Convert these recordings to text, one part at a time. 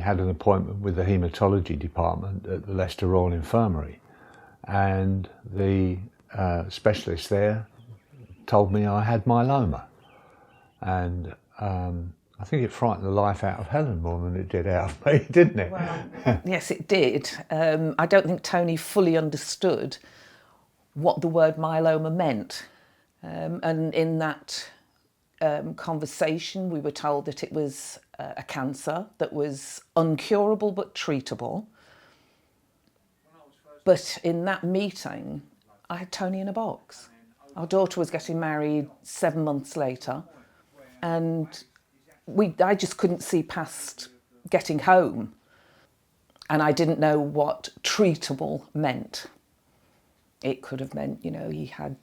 had an appointment with the haematology department at the Leicester Royal Infirmary, and the specialist there told me I had myeloma, and I think it frightened the life out of Helen more than it did out of me, didn't it? Well, yes, it did. I don't think Tony fully understood what the word myeloma meant. And in that conversation, we were told that it was a cancer that was uncurable but treatable. But in that meeting, I had Tony in a box. Our daughter was getting married 7 months later, and I just couldn't see past getting home. And I didn't know what treatable meant. It could have meant, he had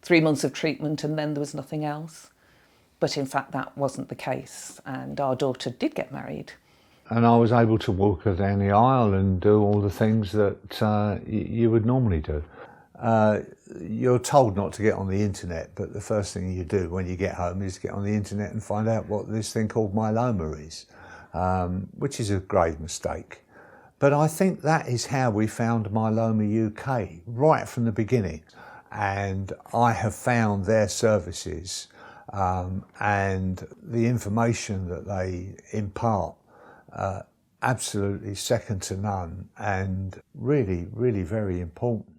3 months of treatment and then there was nothing else. But in fact, that wasn't the case. And our daughter did get married. And I was able to walk her down the aisle and do all the things that you would normally do. You're told not to get on the internet, but the first thing you do when you get home is get on the internet and find out what this thing called myeloma is, which is a grave mistake. But I think that is how we found Myeloma UK, right from the beginning. And I have found their services and the information that they impart absolutely second to none, and really, really very important.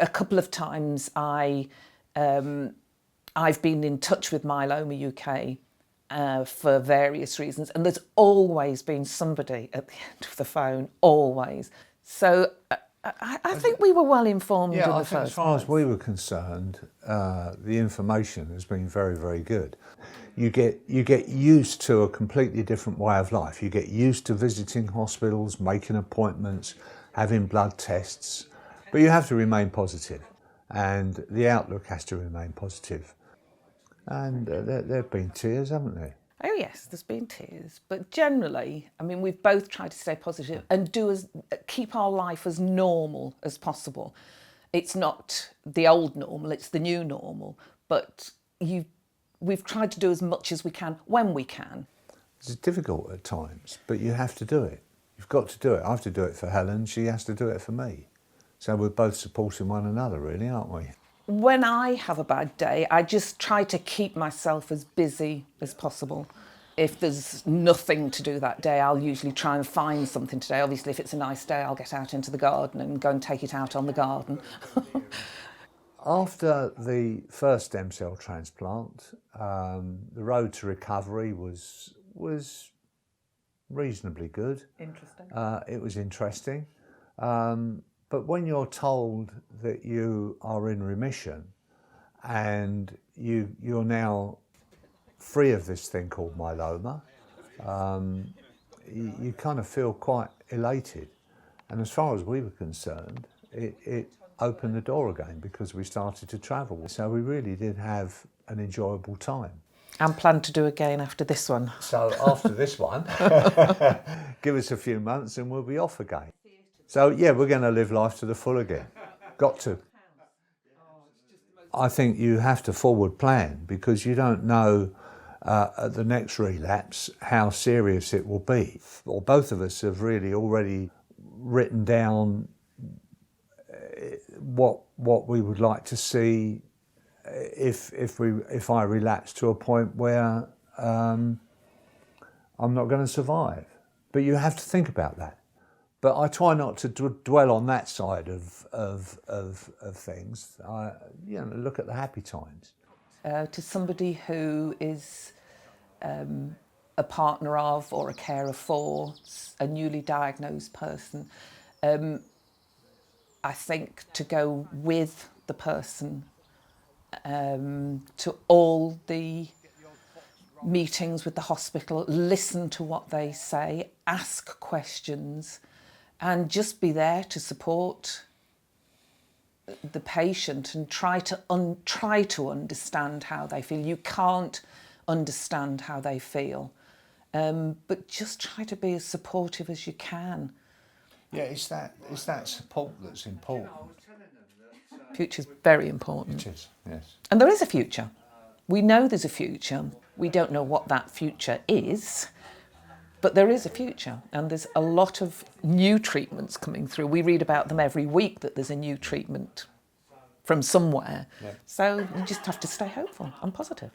A couple of times I've been in touch with Myeloma UK for various reasons, and there's always been somebody at the end of the phone, always. So I think we were well informed in the first place. As far as we were concerned, the information has been very, very good. You get used to a completely different way of life. You get used to visiting hospitals, making appointments, having blood tests, but you have to remain positive, and the outlook has to remain positive. And there have been tears, haven't there? Oh yes, there's been tears, but generally, we've both tried to stay positive and keep our life as normal as possible. It's not the old normal, it's the new normal, but we've tried to do as much as we can when we can. It's difficult at times, but you have to do it. You've got to do it. I have to do it for Helen, she has to do it for me. So we're both supporting one another, really, aren't we? When I have a bad day, I just try to keep myself as busy as possible. If there's nothing to do that day, I'll usually try and find something to do. Obviously, if it's a nice day, I'll get out into the garden and go and take it out on the garden. After the first stem cell transplant, the road to recovery was reasonably good. Interesting. It was interesting. But when you're told that you are in remission and you're now free of this thing called myeloma, you kind of feel quite elated. And as far as we were concerned, it opened the door again because we started to travel. So we really did have an enjoyable time. And plan to do again after this one. So after this one, give us a few months and we'll be off again. So yeah, we're going to live life to the full again. Got to. I think you have to forward plan because you don't know at the next relapse how serious it will be. Or both of us have really already written down what we would like to see if I relapse to a point where I'm not going to survive. But you have to think about that. But I try not to dwell on that side of things. I look at the happy times. To somebody who is a partner of or a carer for a newly diagnosed person, I think to go with the person to all the meetings with the hospital, listen to what they say, ask questions, and just be there to support the patient and try to understand how they feel. You can't understand how they feel, but just try to be as supportive as you can. Yeah, it's that support that's important. Future's very important. It is, yes. And there is a future. We know there's a future. We don't know what that future is, but there is a future, and there's a lot of new treatments coming through. We read about them every week, that there's a new treatment from somewhere. So you just have to stay hopeful and positive.